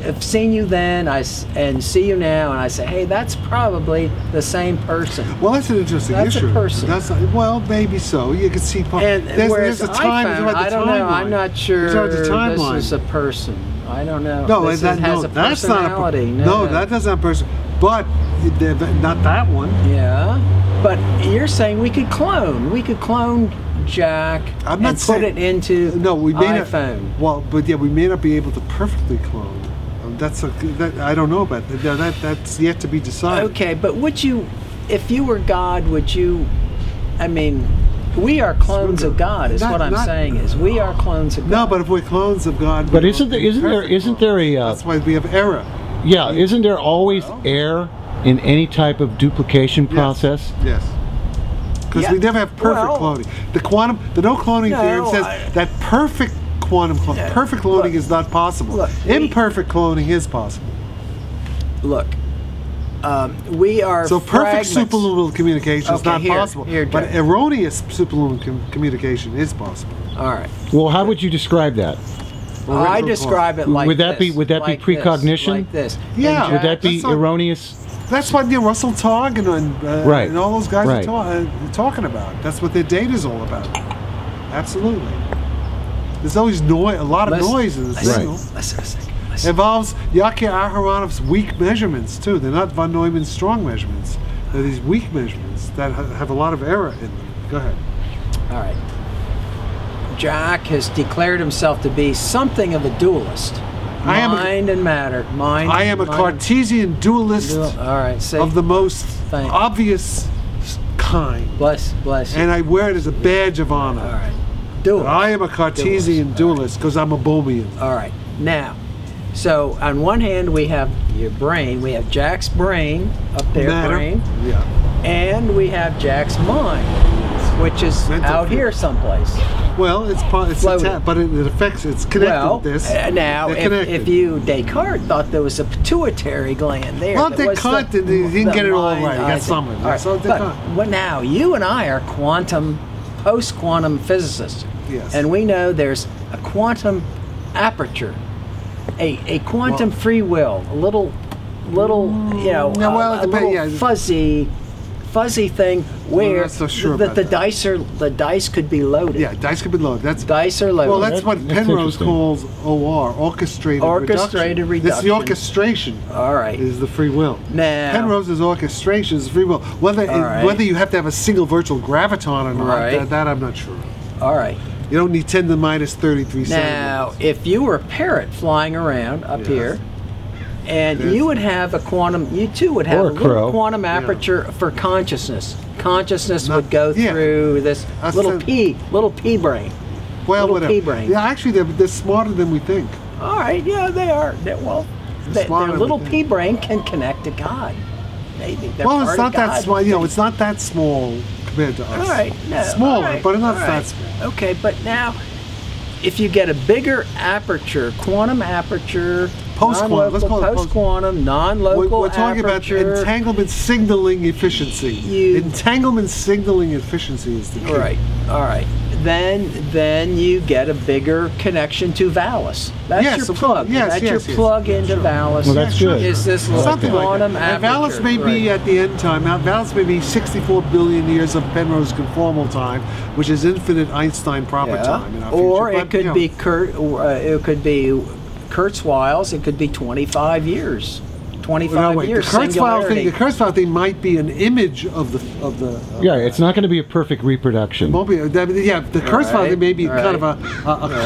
have seen you then and see you now, and I say, hey, that's probably the same person. Well, that's an interesting issue. That's a person. Well, maybe so. You can see. There's a time. I don't know. I'm not sure. There's a timeline. This is a person. I don't know. No, has a that's personality. No, that doesn't have a person. But not that one. Yeah, but you're saying we could clone. We could clone Jack I'm not and saying, put it into we may iPhone. Not, well, but we may not be able to perfectly clone. I don't know about that. That's yet to be decided. Okay, but would you, if you were God, would you? I mean, we are clones of God. Is what I'm saying. Is we are clones of God. No, but if we're clones of God, but isn't there a? That's why we have error. Yeah, isn't there always error in any type of duplication process? Yes. Because we never have perfect cloning. The no cloning theorem says that perfect quantum cloning, perfect cloning is not possible. Imperfect cloning is possible. Look, we are perfect superluminal communication is not possible, Jack. but erroneous superluminal communication is possible. All right. Well, how would you describe that? I describe it like would that this. Would that be precognition? Like this. Yeah. Would that be erroneous? That's what Russell Targ and all those guys are talking about. That's what their data is all about. Absolutely. There's always noise, a lot of noise in the signal. Listen a second. It involves Yakir Aharonov's weak measurements too. They're not von Neumann's strong measurements. They're these weak measurements that have a lot of error in them. Go ahead. All right. Jack has declared himself to be something of a dualist. Mind and matter. I am a Cartesian dualist of the most obvious kind. Bless you. And I wear it as a badge of honor. All right. Dualist. I am a Cartesian dualist because I'm a Bohemian. All right. Now, so on one hand we have your brain. We have Jack's brain up there. Brain. Yeah. And we have Jack's mind, which is out here someplace. Well, it's but it affects. It's connected with this. Now, if you Descartes thought there was a pituitary gland there. Well, Descartes didn't get it all right. He got some of it. Right. So but now you and I are post-quantum physicists. Yes. And we know there's a quantum aperture, a quantum free will, a little fuzzy thing where the dice could be loaded. Yeah, dice could be loaded. Dice are loaded. Well, that's what Penrose calls OR, orchestrated reduction. It's the orchestration. All right. Is the free will. Now, Penrose's orchestration is free will. Whether you have to have a single virtual graviton or not, that I'm not sure. All right. You don't need 10 to the minus 33 Now, if you were a parrot flying around up here, and you would have a quantum, you too would have a little quantum aperture for consciousness. Consciousness would go through this little pea brain. Well, little pea brain. Yeah, actually, they're smarter than we think. All right, yeah, they are. Their little pea brain can connect to God. Maybe. Well, it's not that small. It's not that small compared to us. All right, no. Smaller, but not that small. Okay, but now if you get a bigger aperture, quantum aperture, Post-quantum, let's call it post-quantum, non-local We're talking aperture, about entanglement signaling efficiency. Entanglement signaling efficiency is the key. Right. All right. Then you get a bigger connection to Vallis. That's your plug. That's your plug into Vallis. Well, that's good. Is this little Something quantum like that. And aperture. Vallis may be at the end time. Now, Vallis may be 64 billion years of Penrose conformal time, which is infinite Einstein proper time in our future. Or it could be Kurzweil's. It could be 25 years. 25 years. The Kurzweil thing might be an image of the. Yeah, it's not going to be a perfect reproduction. It won't be. Yeah, the Kurzweil thing may be kind of a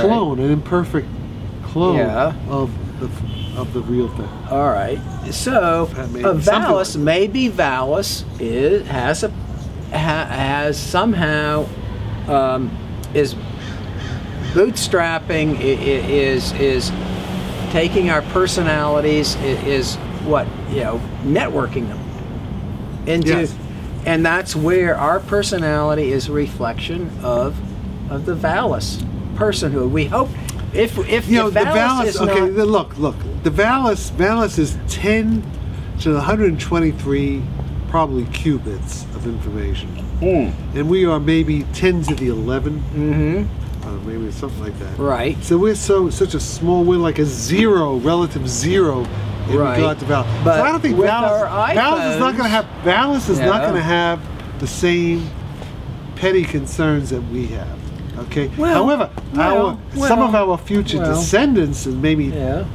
clone, an imperfect clone of the real thing. All right. So Vallis, maybe Vallis has somehow is bootstrapping, is taking our personalities, is networking them into, and that's where our personality is a reflection of the Vallis personhood. We hope if the Vallis is look, the Vallis is 10 to the 123 probably qubits of information, and we are maybe 10 to the 11. Maybe something like that. Right. So we're such a small. We're like a zero, relative zero in regard to Vallis. But so I don't think Vallis is not going to have. Vallis is not going to have the same petty concerns that we have. Okay. However, some of our future descendants, and maybe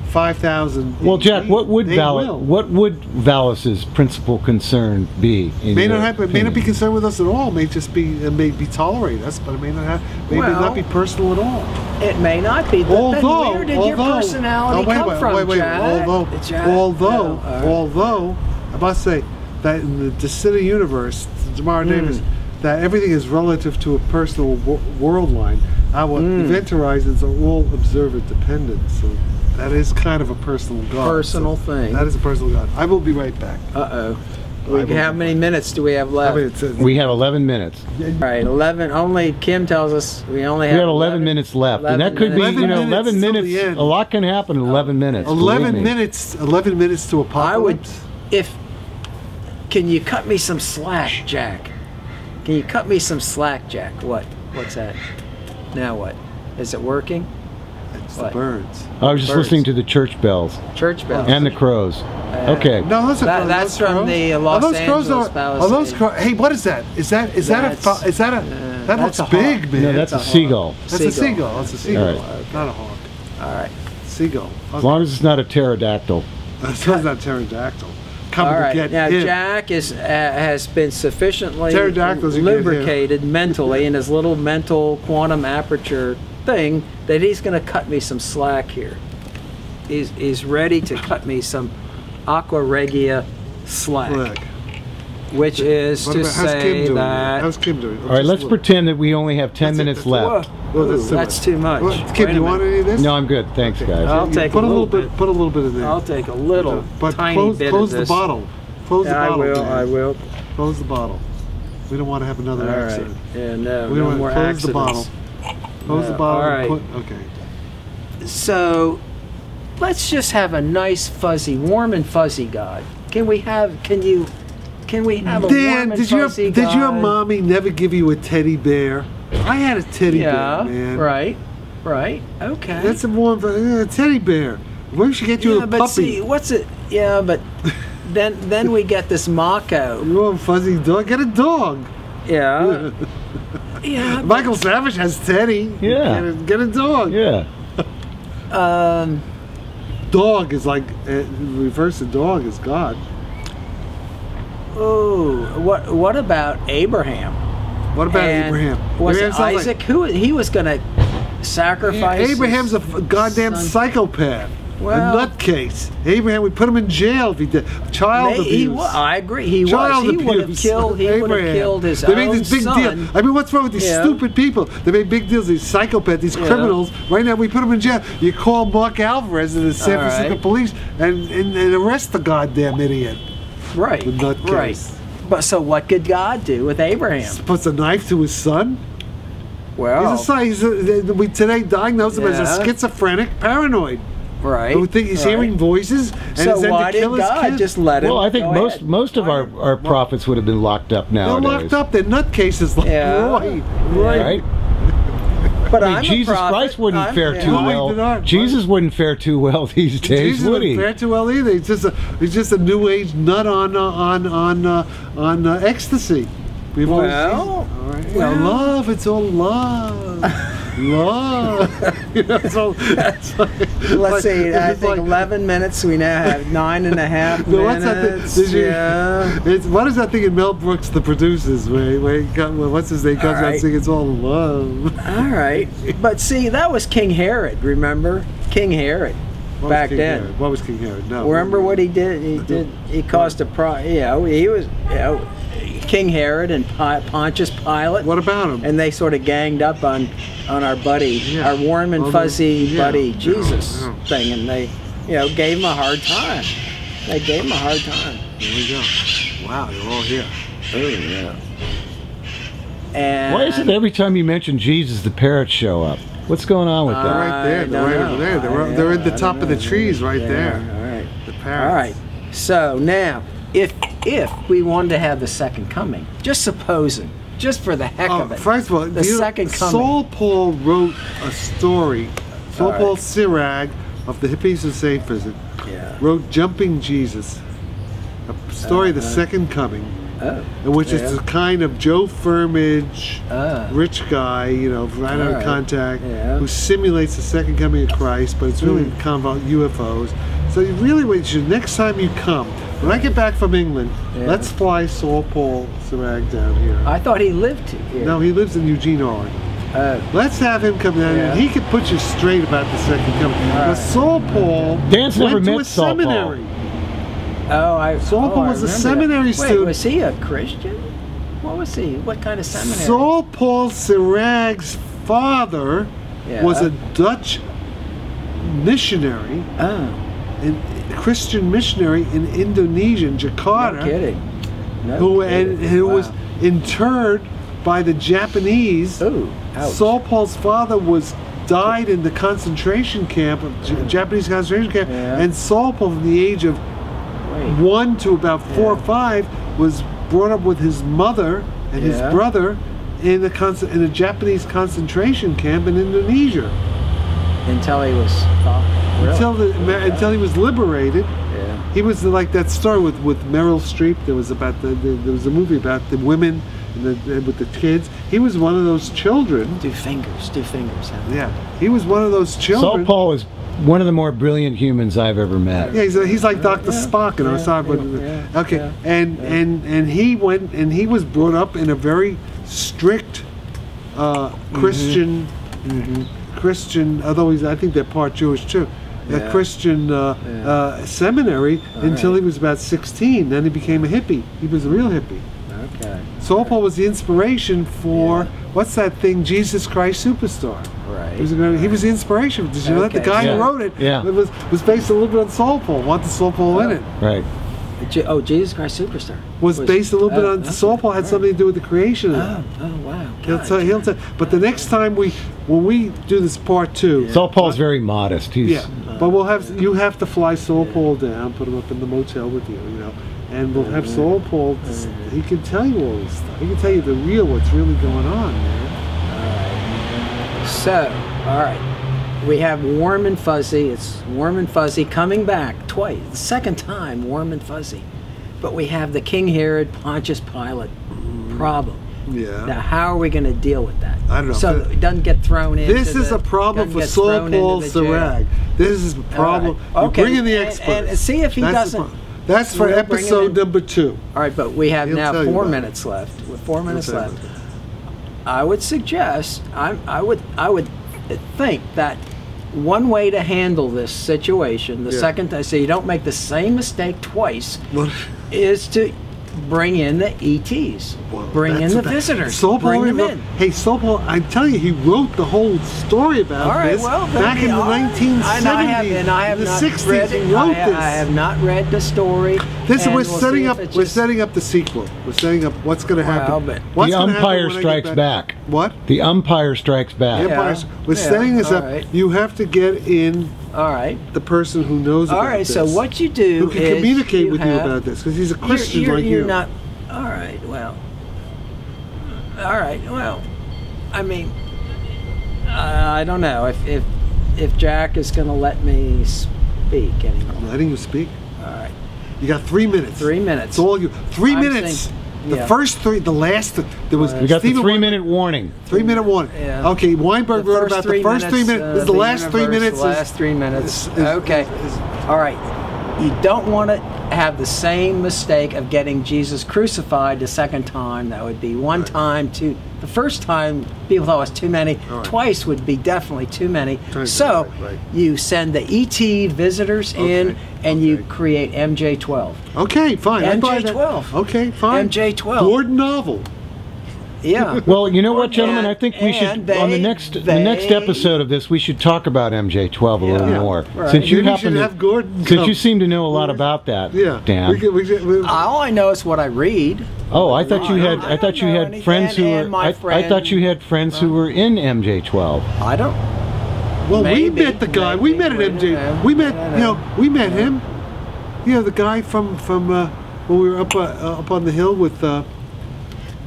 5,000. Well, Jack, what would Vallis's principal concern be? May not be concerned with us at all. May just be maybe tolerate us, but it may not not be personal at all. It may not be. Although, where did your personality come from, Jack? Although, I must say that in the De Sitter universe, Jamar Davis, that everything is relative to a personal world line. Our event horizons are all observer dependent, so that is kind of a personal God. Personal thing. That is a personal God. I will be right back. How many minutes do we have left? We have 11 minutes. All right, 11. Only Kim tells us we only have 11 minutes left, and that could be 11 minutes. A lot can happen in 11 minutes. 11 minutes. 11 minutes to apocalypse. Can you cut me some slack, Jack? Can you cut me some slack, Jack? What's that? Now what? Is it working? It's the birds. I was just listening to the church bells. Church bells. And the crows. Okay. No, that's from the Los Angeles Palisades. Hey, what is that? That looks big, man. No, that's a seagull. That's a seagull. That's a seagull. Right. Not a hawk. All right. Seagull. As long as it's not a pterodactyl. It's not pterodactyl. All right. Now, Jack has been sufficiently lubricated mentally in his little mental quantum aperture thing that he's going to cut me some slack here. He's ready to cut me some aqua regia slack. Which is to say that... How's Kim doing? All right, let's pretend that we only have 10 minutes left. That's too much. Kim, you want any of this? No, I'm good. Thanks, guys. I'll take a little bit. Put a little bit in there. I'll take a little tiny bit of this. Close the bottle. Close the bottle. I will. Close the bottle. We don't want to have another accident. Yeah, no. We don't want to close the bottle. Close the bottle. All right. Okay. So, let's just have a nice fuzzy, warm and fuzzy God. Can we have a warm and fuzzy God? Did your mommy never give you a teddy bear? I had a teddy bear, man. Right. Okay. That's a warm teddy bear. Where should get you a puppy? See, what's it? Yeah, but then we get this Mako. You want a fuzzy dog? Get a dog. Yeah. Yeah. Michael Savage has Teddy. Yeah. Get a dog. Yeah. Dog is like reverse of dog is God. Oh, what about Abraham? What about Abraham? Was it Isaac? Who he was going to sacrifice? Abraham's a goddamn psychopath. Well, a nutcase. Abraham, we put him in jail if he did child abuse. I agree. He would have killed. He would have killed his own son. They made this big deal. I mean, what's wrong with these stupid people? They made big deals. These psychopaths, these criminals. Right now, we put them in jail. You call Mark Alvarez and the San Francisco police and arrest the goddamn idiot. Right. The nutcase. Right. But so, what could God do with Abraham? Puts a knife to his son. Well, we today diagnose him as a schizophrenic paranoid. Right. Who think he's hearing voices and so is then why to kill did his God kid. just let him? Well, I think most of our prophets would have been locked up nowadays. They're locked up. They're nutcases. Like, right. But I mean, Jesus Christ wouldn't fare too well. Jesus wouldn't fare too well these days, would he? Jesus wouldn't fare too well either. He's just a new age nut on ecstasy. Love. It's all love. Love. Let's see. I think 11 minutes. We now have 9.5 minutes. What is that thing in Mel Brooks, The Producers, where what's his name comes out and sings "It's all love." All right, but see, that was King Herod. Remember, King Herod. Back then. What was King Herod? No. Remember what he did? He caused a he was. King Herod and Pontius Pilate. What about him? And they sort of ganged up on our buddy, our warm and fuzzy buddy Jesus thing, and they, gave him a hard time. They gave him a hard time. There we go. Wow, they're all here. Oh yeah. And why is it every time you mention Jesus, the parrots show up? What's going on with that? Right there. They're right over there. They're at the top of the trees right there. All right. The parrots. All right. So now, if we wanted to have the second coming, just supposing, just for the heck of it. First of all, the second coming. Saul Paul wrote a story. Saul Paul Sirach of the Hippies and Safism wrote "Jumping Jesus," a story of the second coming, in which it's a kind of Joe Firmage, rich guy, right out of contact, who simulates the second coming of Christ, but it's really kind of about UFOs. So you really, next time you come, when I get back from England, let's fly Saul Paul Sirach down here. I thought he lived here. No, he lives in Eugene, Oregon. Let's have him come down and he can put you straight about the second coming. But Saul Paul went to a seminary. Saul Paul was a seminary student. Wait, was he a Christian? What was he? What kind of seminary? Saul Paul Sirach's father was a Dutch missionary. A Christian missionary in Indonesia, in Jakarta. No kidding. Who was interred by the Japanese. Ooh, ouch. Saul Paul's father died in the concentration camp, Japanese concentration camp, and Saul Paul, from the age of 1 to about 4 or 5, was brought up with his mother and his brother in a Japanese concentration camp in Indonesia. Until he was until he was liberated. He was like that story with Meryl Streep. There was a movie about the women with the kids. He was one of those children. Do fingers. Yeah, he was one of those children. Saul Paul is one of the more brilliant humans I've ever met. Yeah, he's like Dr. Spock, and he went and he was brought up in a very strict Christian. Christian, although I think they're part Jewish too, a Christian seminary until he was about 16. Then he became a hippie. He was a real hippie. Okay. Saul Paul was the inspiration for what's that thing? Jesus Christ Superstar. Right. He was the inspiration. Did you know that the guy who wrote it was based a little bit on Saul Paul? Wanted Saul Paul in it. Right. Jesus Christ Superstar was based a little bit on Saul Paul. Had something to do with the creation of it. Oh wow! He'll tell. But the next time when we do this part 2, Saul Paul's very modest. But you have to fly Saul Paul down, put him up in the motel with you, and we'll have Saul Paul. He can tell you all this stuff. He can tell you what's really going on, man. All right. So, all right. We have Warm and Fuzzy. It's Warm and Fuzzy coming back twice. The second time, Warm and Fuzzy. But we have the King Herod, Pontius Pilate problem. Yeah. Now, how are we going to deal with that? I don't know. So it doesn't get thrown in. This is a problem for Saul Paul Sirach. This is a problem. Right. Okay. Bring in the experts. And see if he doesn't. That's for episode number 2. All right, but we have now 4 minutes left. With 4 minutes left, I would suggest. I would think that one way to handle this situation, the second time, so you don't make the same mistake twice, is to bring in the ETs, bring in the visitors, bring them in. Hey, Saul Paul, I'm telling you, he wrote the whole story about this back in the 1970s, and I have the not 60s. Read he wrote this. I have not read the story. We're setting up the sequel. We're setting up what's going to happen. The Empire Strikes Back. What? The umpire strikes back. The umpire. We're setting this up. Right. You have to get in. All right. The person who knows about this. All right. So what you do who can is communicate with you about this, because he's a Christian like you. You're not. All right. Well. All right. Well. I mean, I don't know if Jack is going to let me speak anymore. I'm letting you speak. All right. You got 3 minutes. 3 minutes. It's all you. 3 minutes. The first three, the last, there was. We got the 3-minute warning. 3-minute warning. Yeah. Okay, Weinberg wrote about the first 3 minutes. Is the last 3 minutes? The last 3 minutes. Okay. All right. You don't want to have the same mistake of getting Jesus crucified the second time. That would be one time too. The first time people thought it was too many. Twice would be definitely too many. So you send the ET visitors in, and you create MJ12. Okay, fine. MJ12. Okay, fine. MJ12. Gordon novel. Yeah. Well, you know what, gentlemen? I think we should on the next episode of this, we should talk about MJ12 a little more. Right. Since you happen to have Gordon. Since you seem to know a lot about that. Yeah. Dan. All I know is what I read. Oh, I thought you had. I thought you had friends who were. I thought you had friends who were in MJ12. I don't. Well, we met the guy. We met at MJ. We met. You know, we met him. You know, the guy from when we were up on the hill with.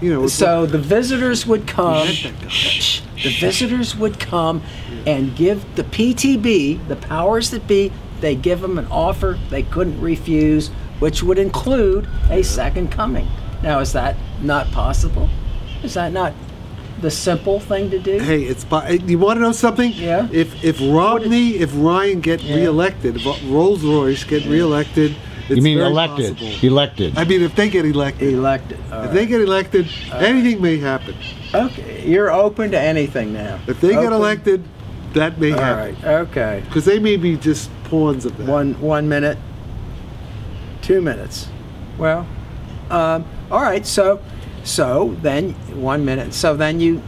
You know, so the visitors would come. The visitors would come and give the PTB, the powers that be, they give them an offer they couldn't refuse, which would include a second coming. Now, is that not possible? Is that not the simple thing to do? Hey, you want to know something? Yeah. If Romney, if Ryan get reelected, if Rolls-Royce get reelected. You mean elected? Possible. Elected. I mean, if they get elected. If they get elected, anything may happen. Okay, you're open to anything now. If they get elected, that may happen. All right. Okay. Because they may be just pawns of that. 1 minute, 2 minutes. Well, all right. So then 1 minute. So then you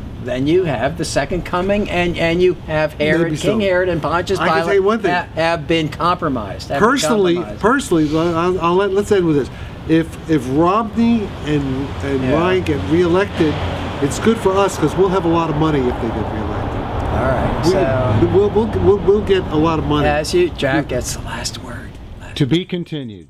have the second coming, and you have Herod, King Herod, and Pontius Pilate. I can tell you one thing. Have been compromised. Personally, let's end with this. If Romney and Ryan get reelected, it's good for us because we'll have a lot of money if they get reelected. All right. We'll get a lot of money. Jack gets the last word. To be continued.